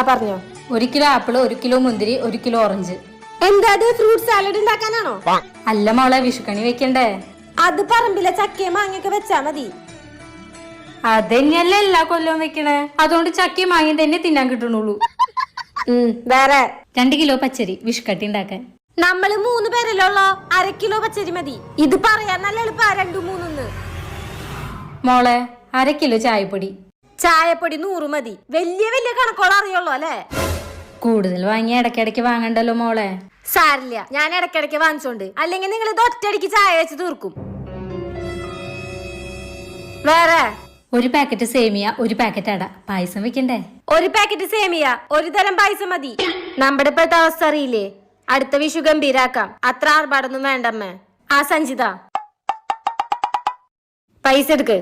പറഞ്ഞോ. 1 kilo apple, 1 kilo മുന്തിരി, 1 kilo orange. എന്താ ഫ്രൂട്ട് സാലഡ് ഉണ്ടാക്കാനാണോ? അല്ല മോളെ, വിഷുക്കണി വെക്കണ്ടേ? അത് പറമ്പിലെ ചക്കയും മാങ്ങയൊക്കെ വെച്ചാ മതി. അതന്നെയല്ലേ എല്ലാ കൊല്ലവും വെക്കണേ. അതുകൊണ്ട് ചക്കയും മാങ്ങയും തന്നെ തിന്നാൻ കിട്ടണുള്ളൂ. വേറെ 2 കിലോ പച്ചരി വിഷുക്കട്ടി ഉണ്ടാക്കാൻ. നമ്മള് 3 പേരല്ലോ, 1/2 കിലോ പച്ചരി മതി. ഇത് പറയാൻ നല്ല എളുപ്പാ, 2, 3. മോളെ 1/2 കിലോ ചായപ്പൊടി. ചായപ്പൊടി 100 മതി. വലിയ വലിയ കണക്കോളം അറിയുള്ളൂ അല്ലേ? കൂടുതൽ വാങ്ങി ഇടയ്ക്കിടയ്ക്ക് വാങ്ങണ്ടല്ലോ മോളെ. സാരില്ല, ഞാൻ ഇടയ്ക്കിടയ്ക്ക് വാങ്ങിച്ചോണ്ട്. അല്ലെങ്കിൽ നിങ്ങൾ ഇത് ഒറ്റയടിക്ക് ചായ വെച്ച് തീർക്കും. വേറെ 1 പാക്കറ്റ് സേമിയ, 1 പാക്കറ്റ് അട. പായസം വെക്കണ്ടേ? 1 പാക്കറ്റ് സേമിയ, 1 തരം പായസം മതി. നമ്മുടെ ഇപ്പോഴത്തെ അവസ്ഥ അറിയില്ലേ? അടുത്ത വിഷു ഗംഭീരാക്കാം. അത്ര ആർഭാടൊന്നും വേണ്ടമ്മേ. ആ സഞ്ചിത, പൈസ എടുക്ക്.